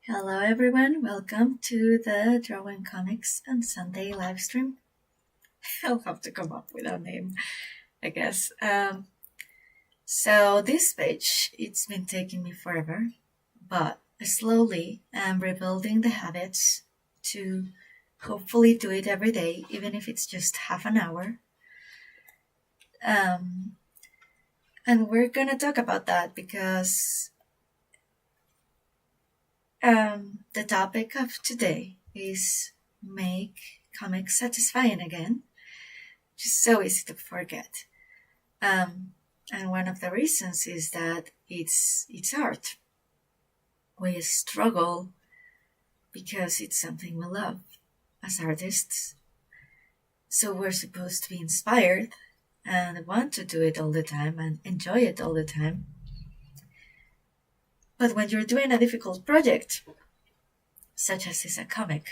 Hello everyone, welcome to the Drawing Comics on Sunday live stream. I'll have to come up with a name, I guess. So this page, it's been taking me forever, but slowly I'm rebuilding the habits to hopefully do it every day, even if it's just half an hour. And we're gonna talk about that because the topic of today is make comics satisfying again, which is so easy to forget. And one of the reasons is that it's art. We struggle because it's something we love as artists. So we're supposed to be inspired and want to do it all the time and enjoy it all the time. But when you're doing a difficult project, such as is a comic,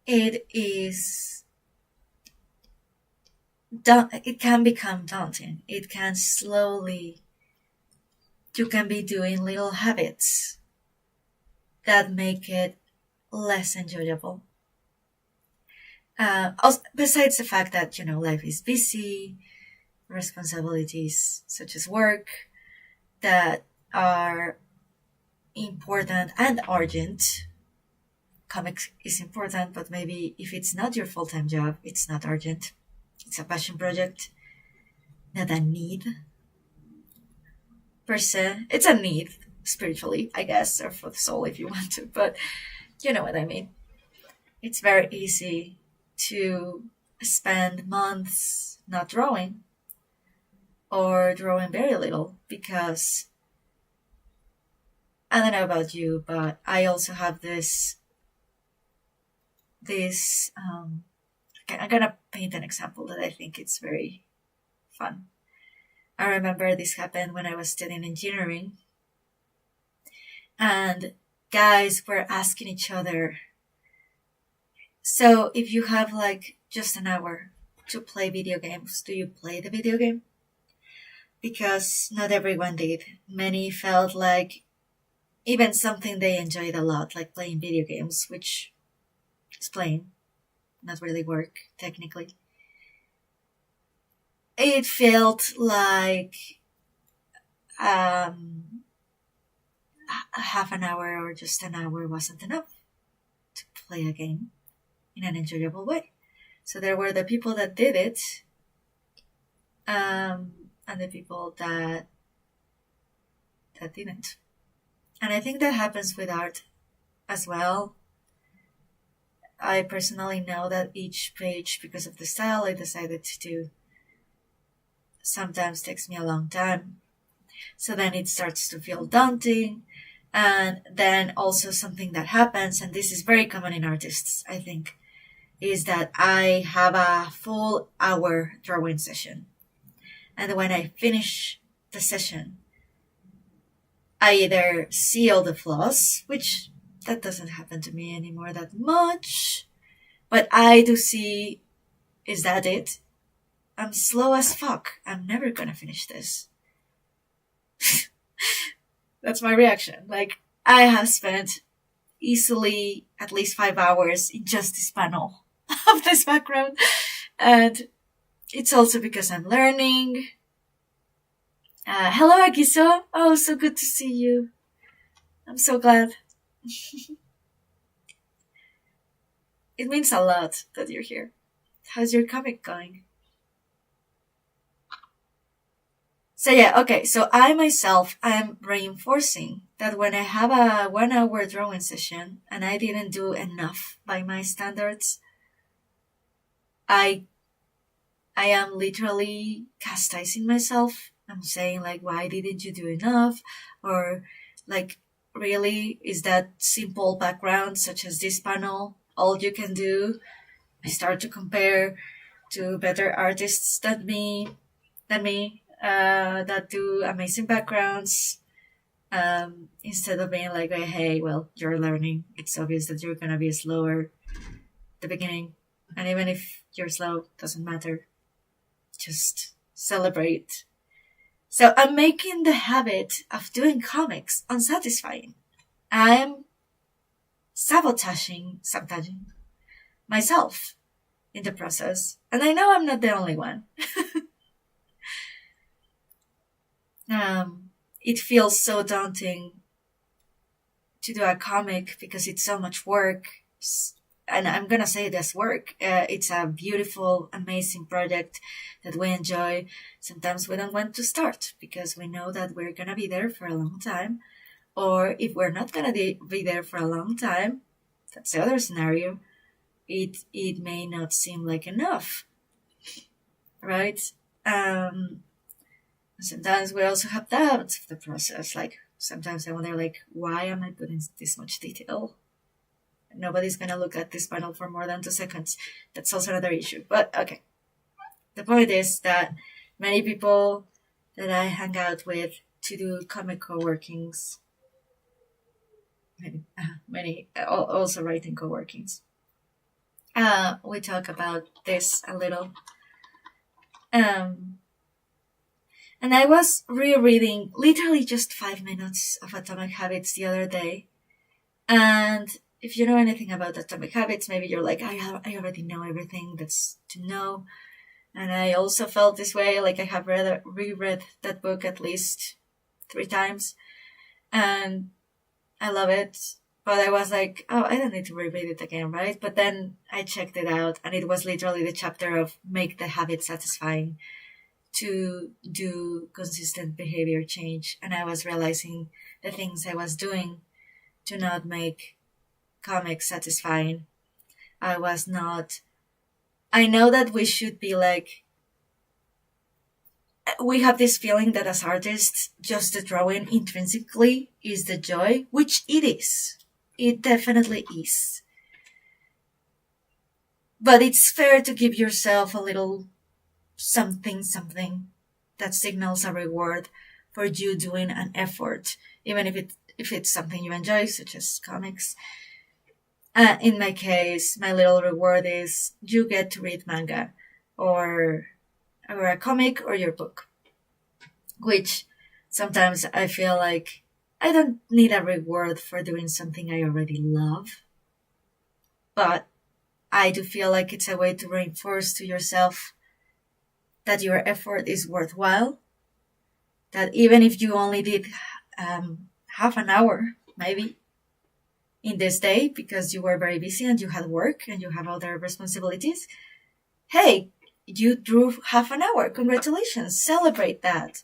it can become daunting. It can slowly, you can be doing little habits that make it less enjoyable. Besides the fact that, life is busy, responsibilities such as work that are important and urgent. Comics is important, but maybe if it's not your full-time job, it's not urgent. It's a passion project, not a need per se. It's a need spiritually, I guess, or for the soul if you want to, but you know what I mean. It's very easy to spend months not drawing or drawing very little because I don't know about you, but I also have this I'm gonna paint an example that I think it's very fun. I remember this happened when I was studying engineering, and guys were asking each other, so if you have like just an hour to play video games, do you play the video game? Because not everyone did. Many felt like even something they enjoyed a lot, like playing video games, which is playing, not really work, technically. It felt like half an hour or just an hour wasn't enough to play a game in an enjoyable way. So there were the people that did it, and the people that didn't. And I think that happens with art as well. I personally know that each page, because of the style I decided to do, sometimes takes me a long time. So then it starts to feel daunting. And then also something that happens, and this is very common in artists, I think, is that I have a full hour drawing session. And when I finish the session, I either see all the flaws, which that doesn't happen to me anymore that much, but I do see, is that it? I'm slow as fuck. I'm never gonna finish this. That's my reaction. Like, I have spent easily at least 5 hours in just this panel of this background, and it's also because I'm learning. Hello, Agiso. Oh, so good to see you. I'm so glad. It means a lot that you're here. How's your comic going? So yeah, okay. So I myself, I'm reinforcing that when I have a 1 hour drawing session and I didn't do enough by my standards, I am literally chastising myself. I'm saying like, why didn't you do enough? Or like, really, is that simple background such as this panel all you can do? I start to compare to better artists than me, that do amazing backgrounds, instead of being like, hey, well, you're learning. It's obvious that you're gonna be slower at the beginning, and even if you're slow, doesn't matter. Just celebrate. So I'm making the habit of doing comics unsatisfying. I'm sabotaging myself in the process. And I know I'm not the only one. It feels so daunting to do a comic because it's so much work. And I'm gonna say this work. It's a beautiful, amazing project that we enjoy. Sometimes we don't want to start because we know that we're gonna be there for a long time. Or if we're not gonna be there for a long time, that's the other scenario. It may not seem like enough, right? Sometimes we also have doubts of the process. Like sometimes I wonder, like, why am I putting this much detail? Nobody's gonna look at this panel for more than 2 seconds. That's also another issue. But okay. The point is that many people that I hang out with to do comic co-workings, many also writing co-workings, we talk about this a little. And I was rereading literally just 5 minutes of Atomic Habits the other day. And if you know anything about Atomic Habits, maybe you're like, I already know everything that's to know. And I also felt this way, like I have reread that book at least 3 times. And I love it. But I was like, oh, I don't need to reread it again, right? But then I checked it out, and it was literally the chapter of make the habit satisfying to do consistent behavior change. And I was realizing the things I was doing to not make comics satisfying. I know that we should be like, we have this feeling that as artists, just the drawing intrinsically is the joy, which it is. It definitely is. But it's fair to give yourself a little something that signals a reward for you doing an effort, even if it's something you enjoy, such as comics. In my case, my little reward is you get to read manga or a comic or your book, which sometimes I feel like I don't need a reward for doing something I already love, but I do feel like it's a way to reinforce to yourself that your effort is worthwhile, that even if you only did half an hour, maybe, in this day because you were very busy and you had work and you have other responsibilities, hey, you drew half an hour. Congratulations. Celebrate that.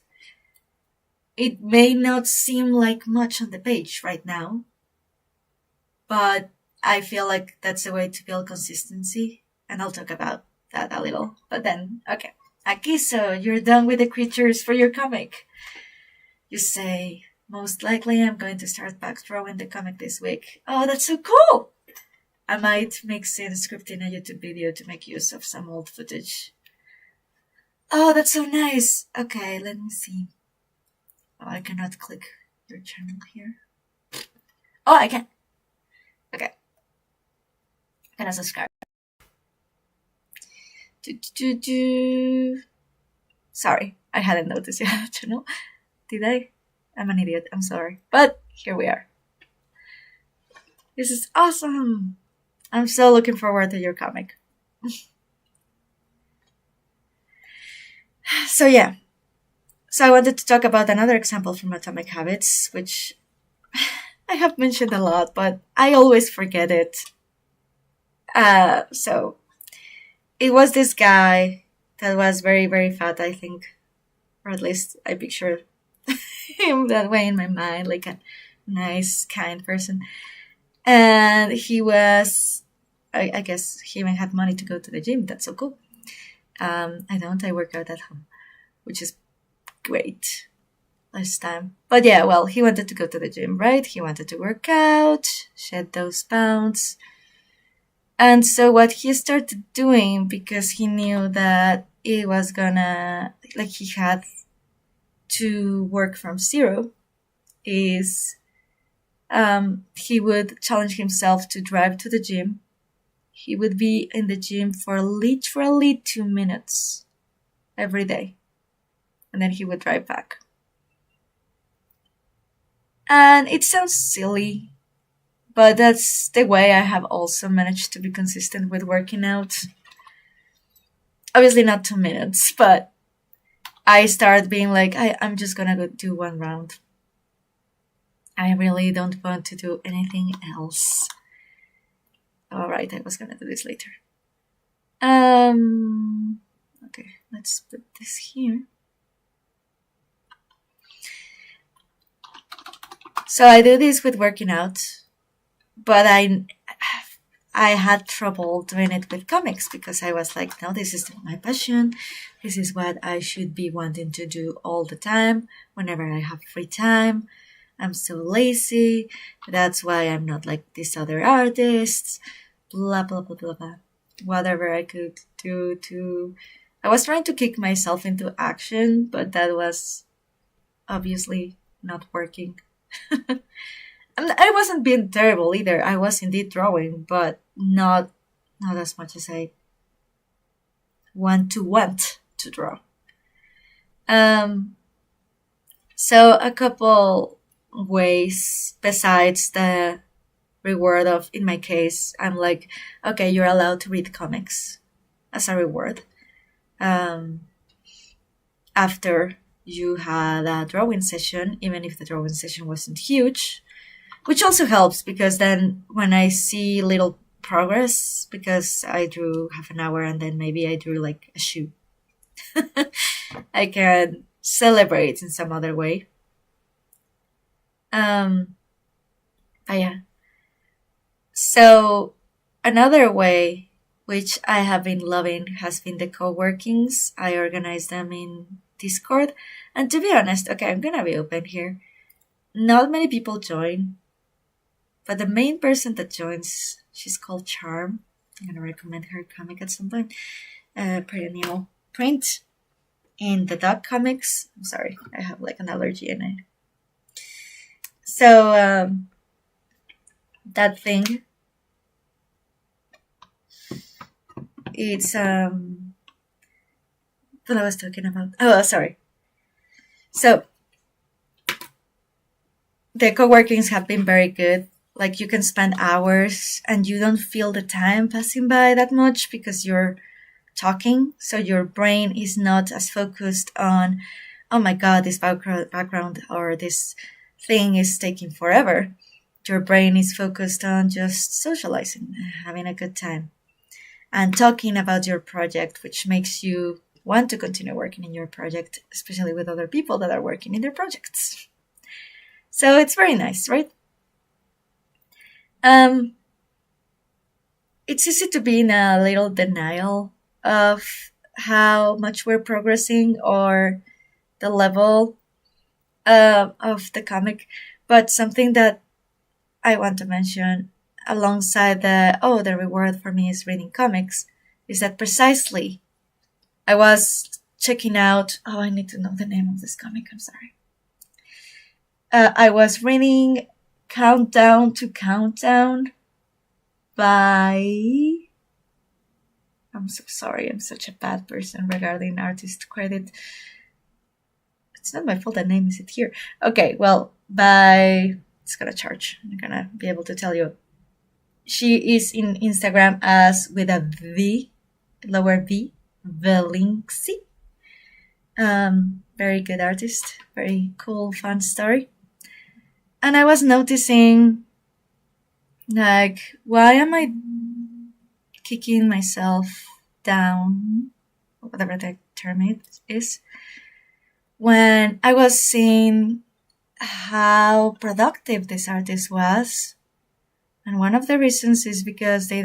It may not seem like much on the page right now, but I feel like that's a way to build consistency, and I'll talk about that a little. But then, okay. Akiso, you're done with the creatures for your comic. You say, most likely I'm going to start back drawing the comic this week. Oh, that's so cool! I might mix in scripting a YouTube video to make use of some old footage. Oh, that's so nice. Okay, let me see. Oh, I cannot click your channel here. Oh, I can. Okay. I'm gonna subscribe. Sorry, I hadn't noticed you had a channel. Did I? I'm an idiot. I'm sorry. But here we are. This is awesome. I'm so looking forward to your comic. So yeah. So I wanted to talk about another example from Atomic Habits, which I have mentioned a lot, but I always forget it. So it was this guy that was very, very fat, I think. Or at least I picture him that way in my mind, like a nice, kind person. And he was, I guess he even had money to go to the gym. That's so cool. I don't. I work out at home, which is great last time. But yeah, well, he wanted to go to the gym, right? He wanted to work out, shed those pounds. And so what he started doing, because he knew that it was gonna, like he had to work from zero, is he would challenge himself to drive to the gym. He would be in the gym for literally 2 minutes every day. And then he would drive back. And it sounds silly, But that's the way I have also managed to be consistent with working out. Obviously not 2 minutes, but I start being like, I'm just gonna go do 1 round. I really don't want to do anything else. Alright, I was gonna do this later. Okay, let's put this here. So I do this with working out, but I had trouble doing it with comics because I was like, no, this is my passion. This is what I should be wanting to do all the time, whenever I have free time. I'm so lazy. That's why I'm not like these other artists. Blah, blah, blah, blah, blah. Whatever I could do to... I was trying to kick myself into action, but that was obviously not working. I wasn't being terrible either. I was indeed drawing, but not as much as I want to draw. So a couple ways besides the reward of, in my case, I'm like, okay, you're allowed to read comics as a reward. After you had a drawing session, even if the drawing session wasn't huge, which also helps because then when I see little progress, because I drew half an hour and then maybe I drew like a shoe, I can celebrate in some other way. But yeah. So another way which I have been loving has been the co-workings. I organize them in Discord. And to be honest, okay, I'm gonna be open here. Not many people join, but the main person that joins, she's called Charm. I'm gonna recommend her comic at some point. Perennial print in the dog comics. I'm sorry, I have like an allergy in it. So that thing, it's what I was talking about. Oh, sorry. So the co-workings have been very good. Like you can spend hours and you don't feel the time passing by that much because you're talking. So your brain is not as focused on, oh my God, this background or this thing is taking forever. Your brain is focused on just socializing, having a good time, and talking about your project, which makes you want to continue working in your project, especially with other people that are working in their projects. So it's very nice, right? It's easy to be in a little denial of how much we're progressing or the level of the comic, but something that I want to mention alongside the reward for me is reading comics is that precisely I was checking out, I need to know the name of this comic, I'm sorry. I was reading Countdown to Countdown by... I'm so sorry, I'm such a bad person regarding artist credit. It's not my fault, the name isn't here. Okay, well, by... It's gonna charge. I'm gonna be able to tell you. She is in Instagram as with a V, lower V, Velinksy. Very good artist, very cool, fun story. And I was noticing, like, why am I kicking myself down, whatever the term is, when I was seeing how productive this artist was. And one of the reasons is because they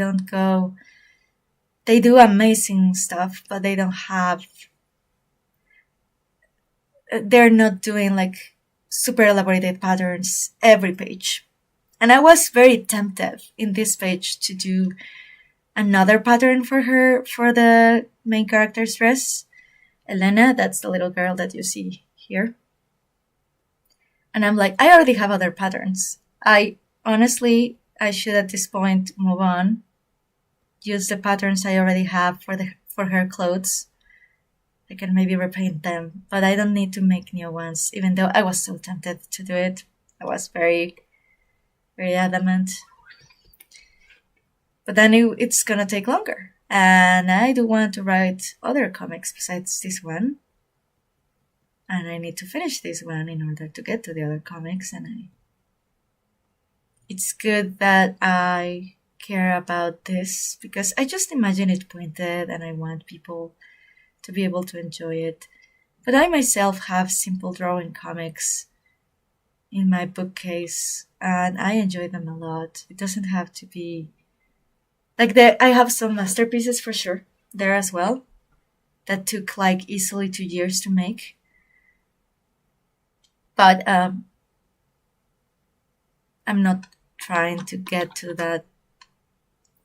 do amazing stuff, but they're not doing like super elaborated patterns every page. And I was very tempted in this page to do another pattern for her, for the main character's dress. Elena, that's the little girl that you see here. And I'm like, I already have other patterns. I should at this point move on, use the patterns I already have for her clothes. I can maybe repaint them, but I don't need to make new ones, even though I was so tempted to do it. I was very, very adamant. But then it's gonna take longer. And I do want to write other comics besides this one. And I need to finish this one in order to get to the other comics. And it's good that I care about this because I just imagine it pointed and I want people to be able to enjoy it. But I myself have simple drawing comics in my bookcase and I enjoy them a lot. It doesn't have to be like I have some masterpieces for sure there as well that took like easily 2 years to make. But I'm not trying to get to that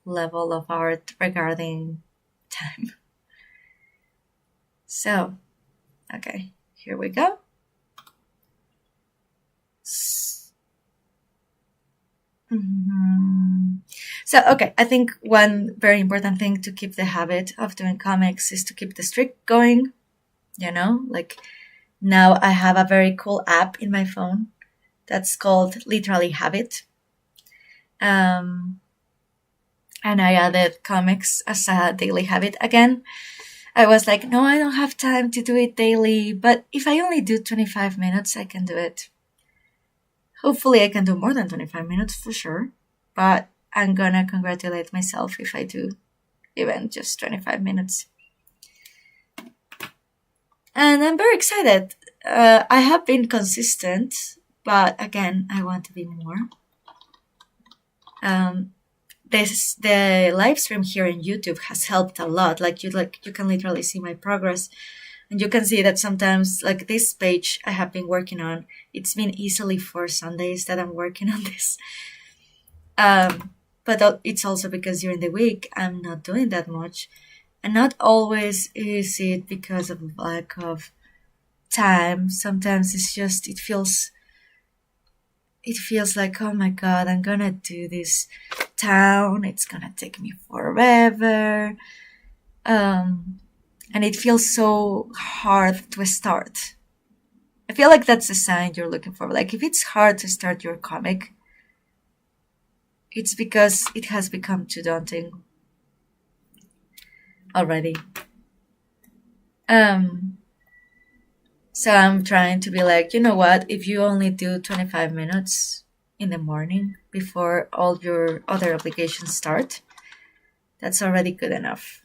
level of art regarding time. So, okay, here we go. So, okay, I think one very important thing to keep the habit of doing comics is to keep the streak going. You know, like now I have a very cool app in my phone that's called Literally Habit. And I added comics as a daily habit again. I was like, no, I don't have time to do it daily, but if I only do 25 minutes, I can do it. Hopefully I can do more than 25 minutes for sure, but I'm gonna congratulate myself if I do even just 25 minutes. And I'm very excited. I have been consistent, but again, I want to be more. The live stream here in YouTube has helped a lot. Like you can literally see my progress, and you can see that sometimes like this page I have been working on. It's been easily 4 Sundays that I'm working on this. But it's also because during the week I'm not doing that much, and not always is it because of lack of time. Sometimes it's just it feels like, oh my god, I'm gonna do this town, it's gonna take me forever, and it feels so hard to start. I feel like that's a sign you're looking for. Like if it's hard to start your comic, it's because it has become too daunting already. So I'm trying to be like, you know what, if you only do 25 minutes in the morning before all your other obligations start, that's already good enough.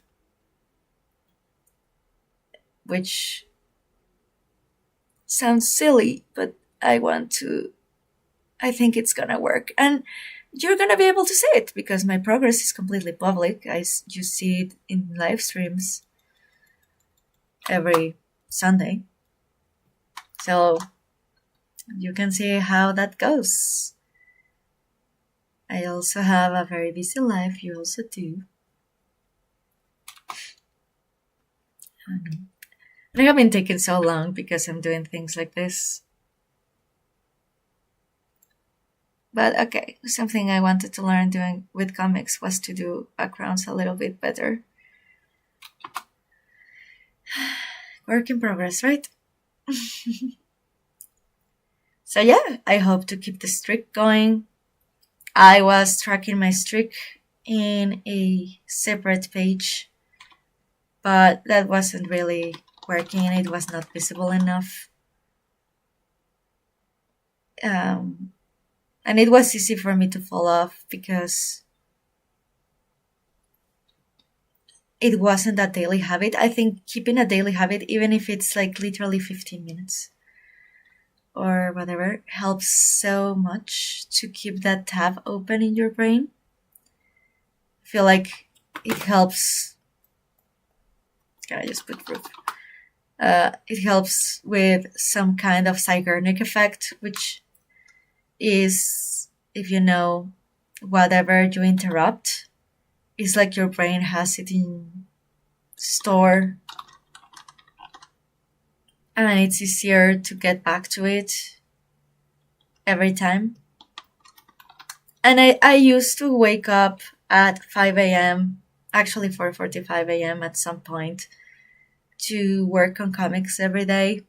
Which sounds silly, but I think it's gonna work. And you're gonna be able to see it because my progress is completely public. You see it in live streams every Sunday. So you can see how that goes. I also have a very busy life. You also do. And I have been taking so long because I'm doing things like this. But okay, something I wanted to learn doing with comics was to do backgrounds a little bit better. Work in progress, right? So yeah, I hope to keep the streak going. I was tracking my streak in a separate page, but that wasn't really working. It was not visible enough. And it was easy for me to fall off because it wasn't a daily habit. I think keeping a daily habit, even if it's like literally 15 minutes or whatever, helps so much to keep that tab open in your brain. I feel like it helps. Can I just put proof? It helps with some kind of Zeigarnik effect, which is, if you know, whatever you interrupt, it's like your brain has it in store and it's easier to get back to it every time. And I used to wake up at 5 a.m., actually 4:45 a.m. at some point, to work on comics every day.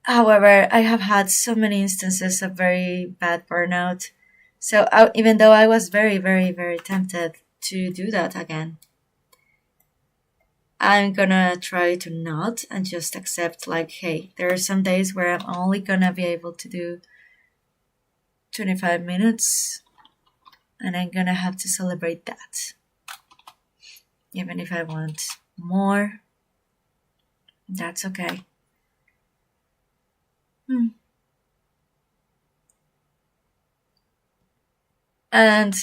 However, I have had so many instances of very bad burnout So even though I was very, very, very tempted to do that again, I'm gonna try to not and just accept, like, hey, there are some days where I'm only gonna be able to do 25 minutes, and I'm gonna have to celebrate that. Even if I want more, that's okay. And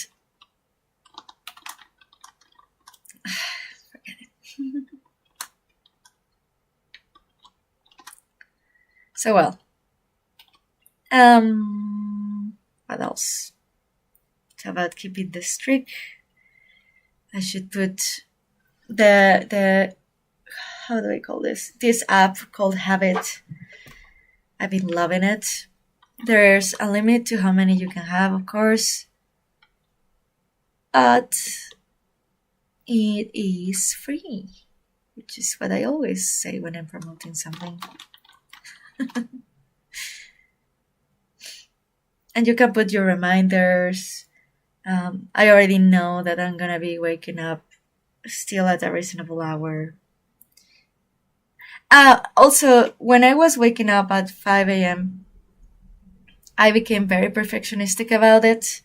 forget it. So, well, what else? How about keeping the streak? I should put the how do I call this? This app called Habit. I've been loving it. There's a limit to how many you can have, of course, but it is free, which is what I always say when I'm promoting something. And you can put your reminders. I already know that I'm gonna be waking up still at a reasonable hour. Also, when I was waking up at 5 a.m., I became very perfectionistic about it,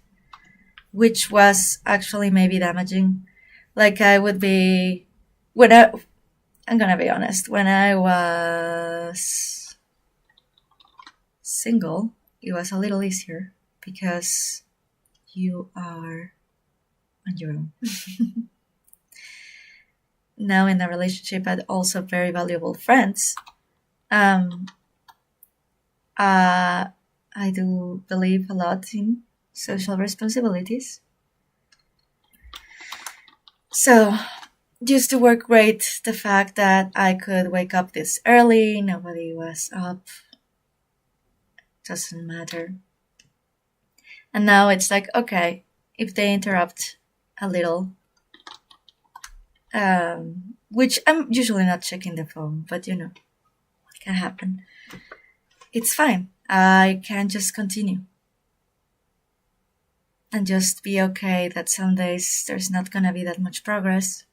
which was actually maybe damaging. Like, I would be, I'm gonna be honest, when I was single, it was a little easier because you are on your own. Now in a relationship, and also very valuable friends, I do believe a lot in social responsibilities. So, used to work great the fact that I could wake up this early, nobody was up, doesn't matter. And now it's like, okay, if they interrupt a little, which I'm usually not checking the phone, but you know, it can happen. It's fine. I can just continue. And just be okay that some days there's not gonna be that much progress.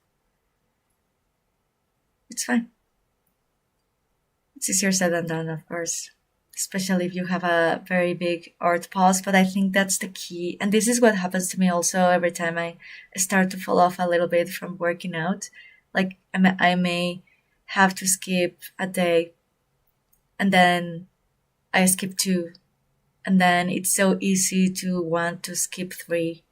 It's fine. It's easier said than done, of course, especially if you have a very big art pause, but I think that's the key. And this is what happens to me also every time I start to fall off a little bit from working out. Like, I may have to skip a day, and then I skip 2, and then it's so easy to want to skip 3,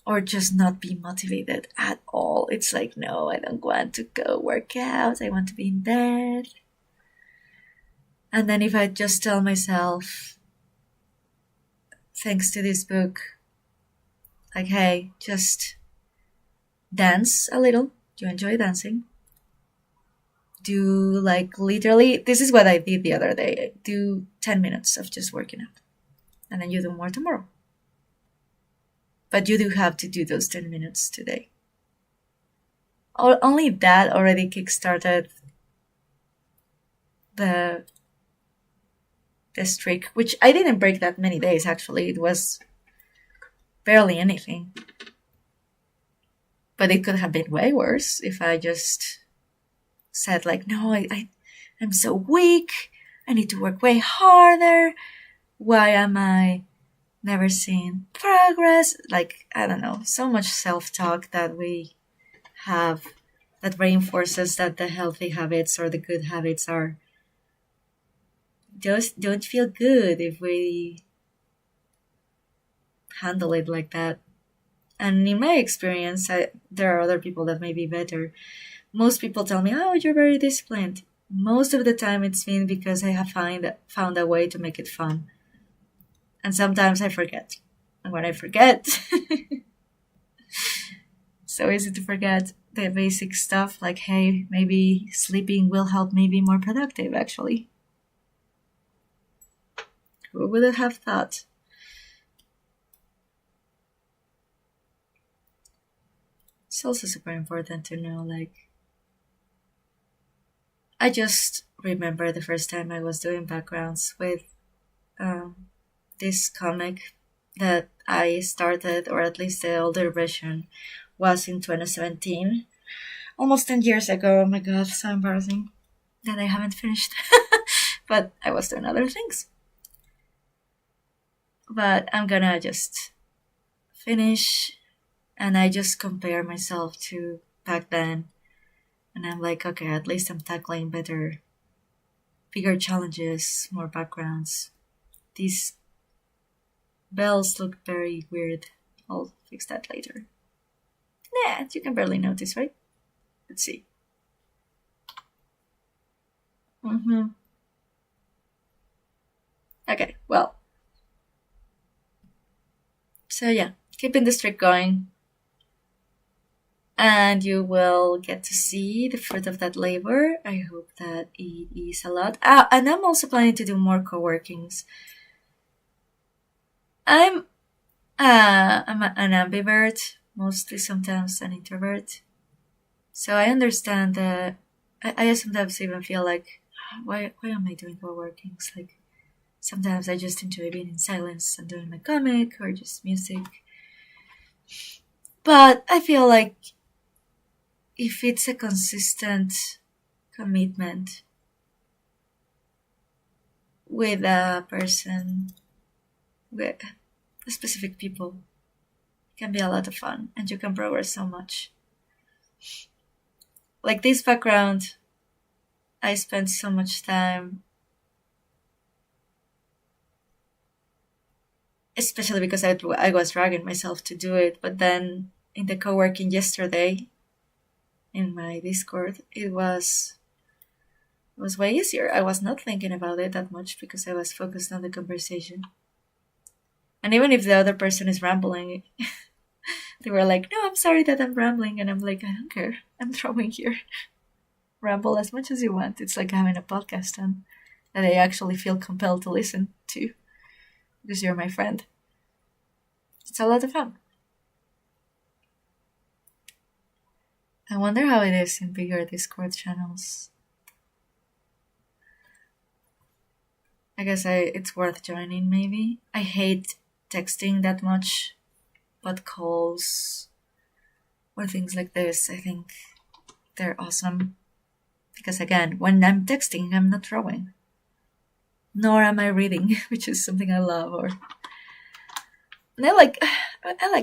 or just not be motivated at all. It's like, no, I don't want to go work out. I want to be in bed. And then if I just tell myself, thanks to this book, like, hey, just dance a little. Do you enjoy dancing? Do, like, literally, this is what I did the other day. Do 10 minutes of just working out. And then you do more tomorrow. But you do have to do those 10 minutes today. Only that already kickstarted the streak, which I didn't break that many days, actually. It was barely anything. But it could have been way worse if I just said, like, no, I'm so weak. I need to work way harder. Why am I never seeing progress? Like, I don't know, so much self-talk that we have that reinforces that the healthy habits or the good habits are just don't feel good if we handle it like that. And in my experience, there are other people that may be better. Most people tell me, oh, you're very disciplined. Most of the time it's been because I have found a way to make it fun. And sometimes I forget. And when I forget, so easy to forget the basic stuff, like, hey, maybe sleeping will help me be more productive, actually. Who would have thought? It's also super important to know, like, I just remember the first time I was doing backgrounds with this comic. that I started, or at least the older version, was in 2017. Almost 10 years ago. Oh my god, so embarrassing that I haven't finished. But I was doing other things. But I'm gonna just finish, and I just compare myself to back then. And I'm like, okay, at least I'm tackling bigger challenges, more backgrounds. These bells look very weird. I'll fix that later. Nah, you can barely notice, right? Let's see. Okay, well. So yeah, keeping the streak going. And you will get to see the fruit of that labor. I hope that it is a lot. And I'm also planning to do more co-workings. I'm an ambivert, mostly sometimes an introvert. So I understand that I sometimes even feel like, why am I doing co-workings? Like, sometimes I just enjoy being in silence and doing my comic or just music. But I feel like if it's a consistent commitment with a person, with specific people, it can be a lot of fun and you can progress so much. Like this background, I spent so much time, especially because I was dragging myself to do it, but then in the co-working yesterday, in my Discord, it was way easier. I was not thinking about it that much because I was focused on the conversation. And even if the other person is rambling, they were like, no, I'm sorry that I'm rambling. And I'm like, I don't care. I'm throwing here. Ramble as much as you want. It's like having a podcast and that I actually feel compelled to listen to because you're my friend. It's a lot of fun. I wonder how it is in bigger Discord channels. I guess it's worth joining, maybe. I hate texting that much, but calls or things like this, I think they're awesome. Because again, when I'm texting, I'm not drawing. Nor am I reading, which is something I love. And I like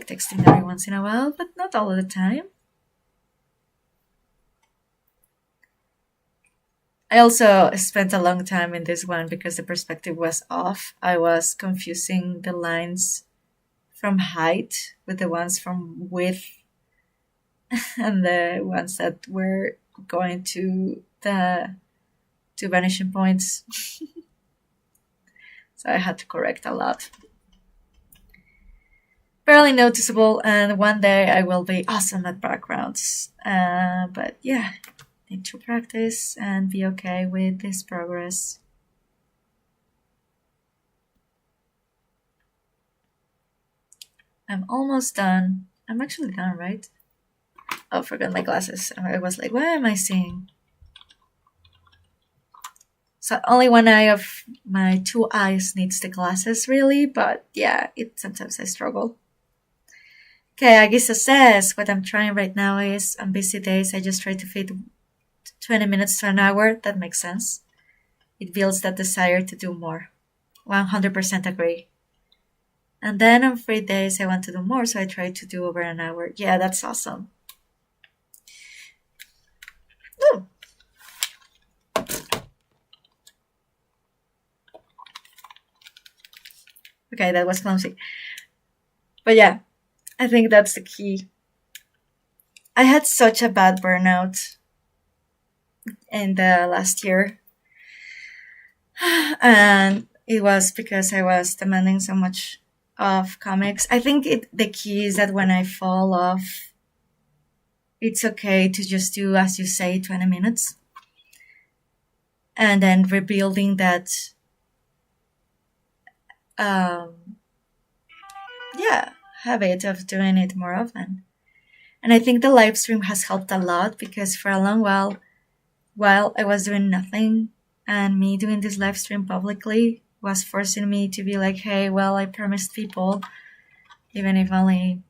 texting every once in a while, but not all of the time. I also spent a long time in this one because the perspective was off. I was confusing the lines from height with the ones from width and the ones that were going to the two vanishing points. So I had to correct a lot. Barely noticeable, and one day I will be awesome at backgrounds. But yeah, need to practice and be okay with this progress. I'm almost done. I'm actually done, right? Oh, forgot my glasses. I was like, what am I seeing? So only one eye of my two eyes needs the glasses, really. But yeah, sometimes I struggle. Okay, Agisa says, what I'm trying right now is, on busy days, I just try to fit 20 minutes to an hour. That makes sense. It builds that desire to do more. 100% agree. And then on free days, I want to do more, so I try to do over an hour. Yeah, that's awesome. Ooh. Okay, that was clumsy. But yeah, I think that's the key. I had such a bad burnout in the last year. And it was because I was demanding so much of comics. I think the key is that when I fall off, it's okay to just do, as you say, 20 minutes. And then rebuilding that, habit of doing it more often. And I think the live stream has helped a lot because for a long while I was doing nothing, and me doing this live stream publicly was forcing me to be like, hey, well, I promised people, even if only,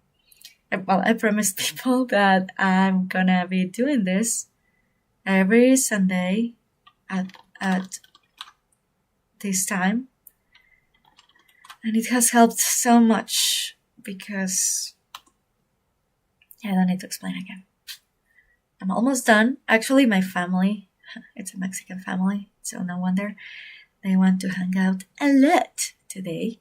well, I promised people that I'm gonna be doing this every Sunday at this time. And it has helped so much because, yeah, I don't need to explain again. I'm almost done. Actually, my family, it's a Mexican family, so no wonder they want to hang out a lot today.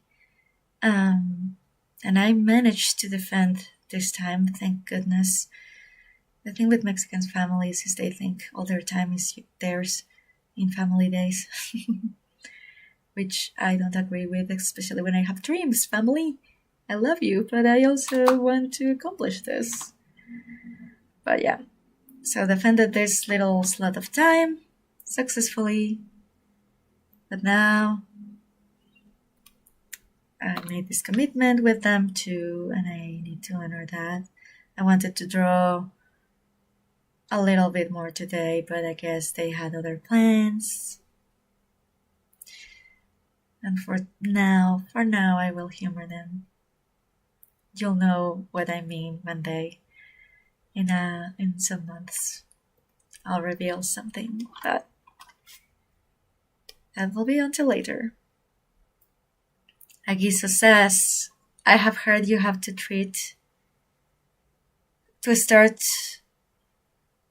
And I managed to defend this time, thank goodness. The thing with Mexican families is they think all their time is theirs in family days. Which I don't agree with, especially when I have dreams. Family, I love you, but I also want to accomplish this. But yeah, so defended this little slot of time successfully. But now I made this commitment with them too, and I need to honor that. I wanted to draw a little bit more today, but I guess they had other plans. And for now, I will humor them. You'll know what I mean one day. In some months, I'll reveal something, but that will be until later. Agiso says, I have heard you have to start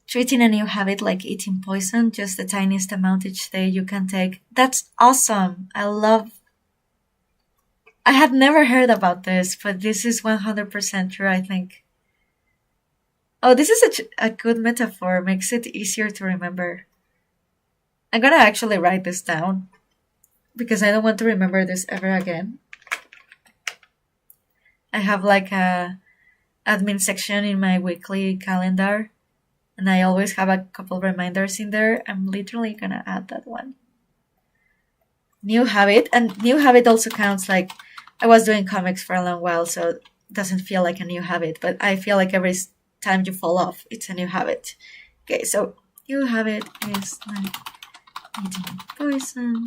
treating a new habit like eating poison, just the tiniest amount each day you can take. That's awesome. I had never heard about this, but this is 100% true, I think. Oh, this is a good metaphor. Makes it easier to remember. I'm gonna actually write this down because I don't want to remember this ever again. I have like a admin section in my weekly calendar, and I always have a couple reminders in there. I'm literally gonna add that one. New habit, and new habit also counts like I was doing comics for a long while, so it doesn't feel like a new habit, but I feel like every time you fall off, it's a new habit. Okay, so new habit is like eating poison.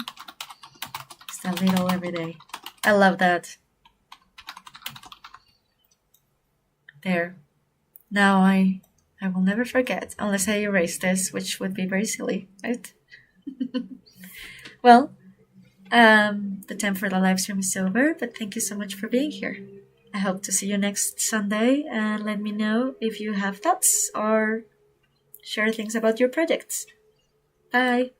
Just a little every day. I love that. There. Now I will never forget, unless I erase this, which would be very silly, right? Well, the time for the live stream is over, but thank you so much for being here. I hope to see you next Sunday, and let me know if you have thoughts or share things about your projects. Bye!